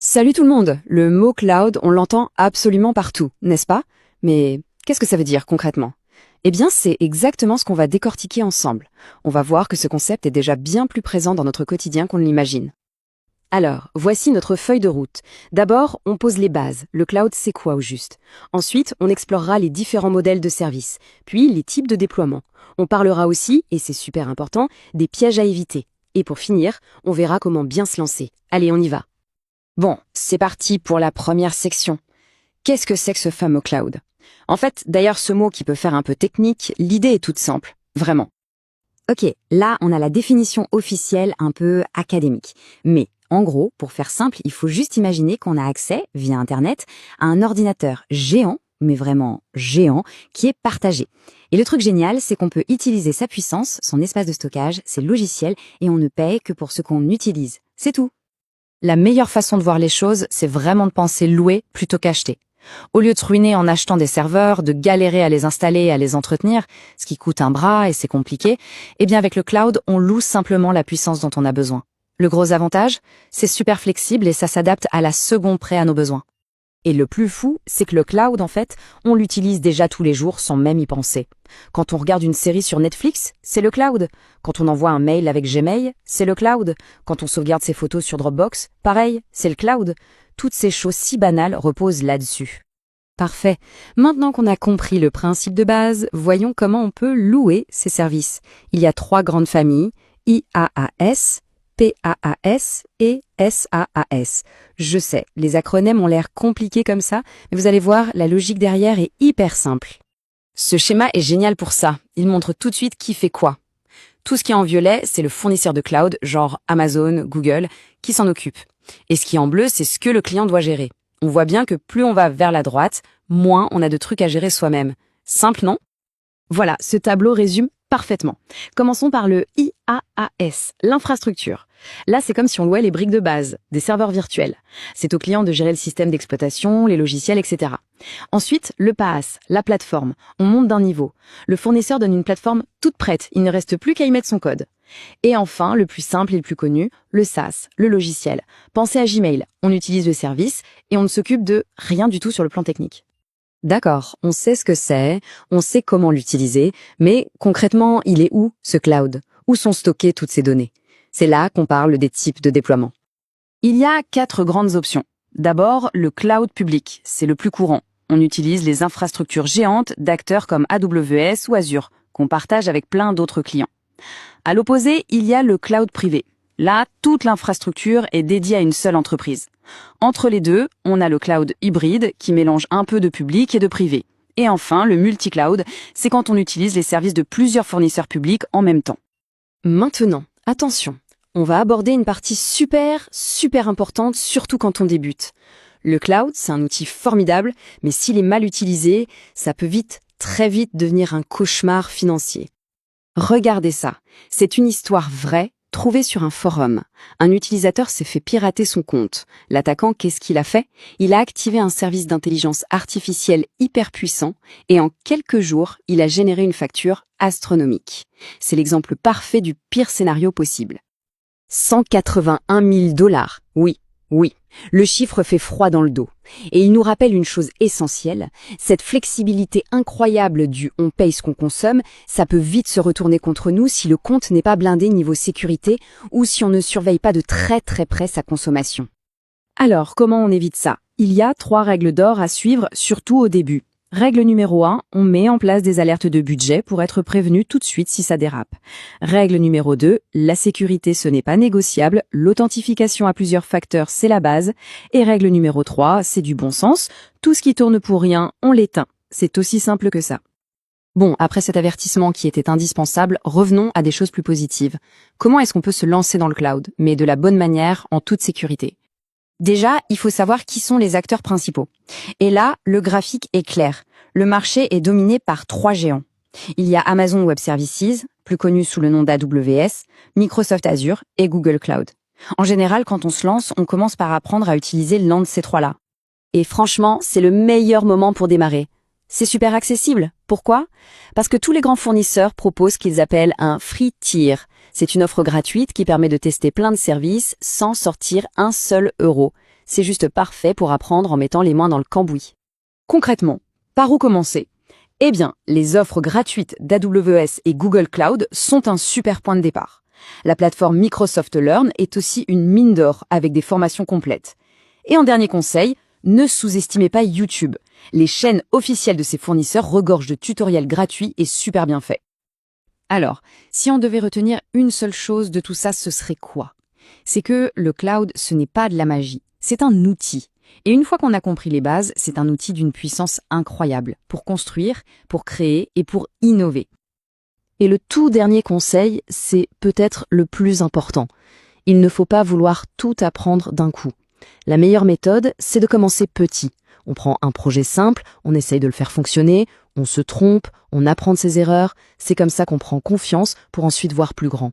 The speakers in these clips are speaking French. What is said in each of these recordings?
Salut tout le monde! Le mot cloud, on l'entend absolument partout, n'est-ce pas? Mais qu'est-ce que ça veut dire concrètement? Eh bien, c'est exactement ce qu'on va décortiquer ensemble. On va voir que ce concept est déjà bien plus présent dans notre quotidien qu'on ne l'imagine. Alors, voici notre feuille de route. D'abord, on pose les bases. Le cloud, c'est quoi au juste? Ensuite, on explorera les différents modèles de services, puis les types de déploiement. On parlera aussi, et c'est super important, des pièges à éviter. Et pour finir, on verra comment bien se lancer. Allez, on y va. Bon, c'est parti pour la première section. Qu'est-ce que c'est que ce fameux cloud? En fait, d'ailleurs, ce mot qui peut faire un peu technique, l'idée est toute simple, vraiment. Ok, là, on a la définition officielle un peu académique. Mais, en gros, pour faire simple, il faut juste imaginer qu'on a accès, via Internet, à un ordinateur géant, mais vraiment géant, qui est partagé. Et le truc génial, c'est qu'on peut utiliser sa puissance, son espace de stockage, ses logiciels, et on ne paye que pour ce qu'on utilise. C'est tout. La meilleure façon de voir les choses, c'est vraiment de penser louer plutôt qu'acheter. Au lieu de se ruiner en achetant des serveurs, de galérer à les installer et à les entretenir, ce qui coûte un bras et c'est compliqué, eh bien avec le cloud, on loue simplement la puissance dont on a besoin. Le gros avantage, c'est super flexible et ça s'adapte à la seconde près à nos besoins. Et le plus fou, c'est que le cloud, en fait, on l'utilise déjà tous les jours sans même y penser. Quand on regarde une série sur Netflix, c'est le cloud. Quand on envoie un mail avec Gmail, c'est le cloud. Quand on sauvegarde ses photos sur Dropbox, pareil, c'est le cloud. Toutes ces choses si banales reposent là-dessus. Parfait. Maintenant qu'on a compris le principe de base, voyons comment on peut louer ces services. Il y a 3 grandes familles, IaaS, PaaS et SaaS. Je sais, les acronymes ont l'air compliqués comme ça, mais vous allez voir, la logique derrière est hyper simple. Ce schéma est génial pour ça. Il montre tout de suite qui fait quoi. Tout ce qui est en violet, c'est le fournisseur de cloud, genre Amazon, Google, qui s'en occupe. Et ce qui est en bleu, c'est ce que le client doit gérer. On voit bien que plus on va vers la droite, moins on a de trucs à gérer soi-même. Simple, non? Voilà, ce tableau résume parfaitement. Commençons par le IaaS, l'infrastructure. Là, c'est comme si on louait les briques de base, des serveurs virtuels. C'est au client de gérer le système d'exploitation, les logiciels, etc. Ensuite, le PaaS, la plateforme. On monte d'un niveau. Le fournisseur donne une plateforme toute prête, il ne reste plus qu'à y mettre son code. Et enfin, le plus simple et le plus connu, le SaaS, le logiciel. Pensez à Gmail, on utilise le service et on ne s'occupe de rien du tout sur le plan technique. D'accord, on sait ce que c'est, on sait comment l'utiliser, mais concrètement, il est où, ce cloud? Où sont stockées toutes ces données? C'est là qu'on parle des types de déploiement. Il y a 4 grandes options. D'abord, le cloud public, c'est le plus courant. On utilise les infrastructures géantes d'acteurs comme AWS ou Azure, qu'on partage avec plein d'autres clients. À l'opposé, il y a le cloud privé. Là, toute l'infrastructure est dédiée à une seule entreprise. Entre les deux, on a le cloud hybride qui mélange un peu de public et de privé. Et enfin, le multi-cloud, c'est quand on utilise les services de plusieurs fournisseurs publics en même temps. Maintenant, attention, on va aborder une partie super importante, surtout quand on débute. Le cloud, c'est un outil formidable, mais s'il est mal utilisé, ça peut très vite devenir un cauchemar financier. Regardez ça, c'est une histoire vraie, trouvée sur un forum. Un utilisateur s'est fait pirater son compte. L'attaquant, qu'est-ce qu'il a fait? Il a activé un service d'intelligence artificielle hyper puissant et en quelques jours, il a généré une facture astronomique. C'est l'exemple parfait du pire scénario possible. 181 000 $. Oui. Le chiffre fait froid dans le dos. Et il nous rappelle une chose essentielle, cette flexibilité incroyable du « on paye ce qu'on consomme », ça peut vite se retourner contre nous si le compte n'est pas blindé niveau sécurité ou si on ne surveille pas de très près sa consommation. Alors, comment on évite ça? Il y a 3 règles d'or à suivre, surtout au début. Règle numéro 1, on met en place des alertes de budget pour être prévenu tout de suite si ça dérape. Règle numéro 2, la sécurité ce n'est pas négociable, l'authentification à plusieurs facteurs c'est la base. Et règle numéro 3, c'est du bon sens, tout ce qui tourne pour rien, on l'éteint. C'est aussi simple que ça. Bon, après cet avertissement qui était indispensable, revenons à des choses plus positives. Comment est-ce qu'on peut se lancer dans le cloud, mais de la bonne manière, en toute sécurité? Déjà, il faut savoir qui sont les acteurs principaux. Et là, le graphique est clair. Le marché est dominé par 3 géants. Il y a Amazon Web Services, plus connu sous le nom d'AWS, Microsoft Azure et Google Cloud. En général, quand on se lance, on commence par apprendre à utiliser l'un de ces 3-là. Et franchement, c'est le meilleur moment pour démarrer. C'est super accessible. Pourquoi? Parce que tous les grands fournisseurs proposent ce qu'ils appellent un free tier. C'est une offre gratuite qui permet de tester plein de services sans sortir un seul euro. C'est juste parfait pour apprendre en mettant les mains dans le cambouis. Concrètement, par où commencer? Eh bien, les offres gratuites d'AWS et Google Cloud sont un super point de départ. La plateforme Microsoft Learn est aussi une mine d'or avec des formations complètes. Et en dernier conseil, ne sous-estimez pas YouTube. Les chaînes officielles de ces fournisseurs regorgent de tutoriels gratuits et super bien faits. Alors, si on devait retenir une seule chose de tout ça, ce serait quoi? C'est que le cloud, ce n'est pas de la magie, c'est un outil. Et une fois qu'on a compris les bases, c'est un outil d'une puissance incroyable pour construire, pour créer et pour innover. Et le tout dernier conseil, c'est peut-être le plus important. Il ne faut pas vouloir tout apprendre d'un coup. La meilleure méthode, c'est de commencer petit. On prend un projet simple, on essaye de le faire fonctionner, on se trompe, on apprend de ses erreurs. C'est comme ça qu'on prend confiance pour ensuite voir plus grand.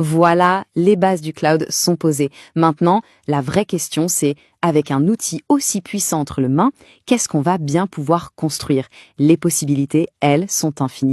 Voilà, les bases du cloud sont posées. Maintenant, la vraie question, c'est, avec un outil aussi puissant entre les mains, qu'est-ce qu'on va bien pouvoir construire? Les possibilités, elles, sont infinies.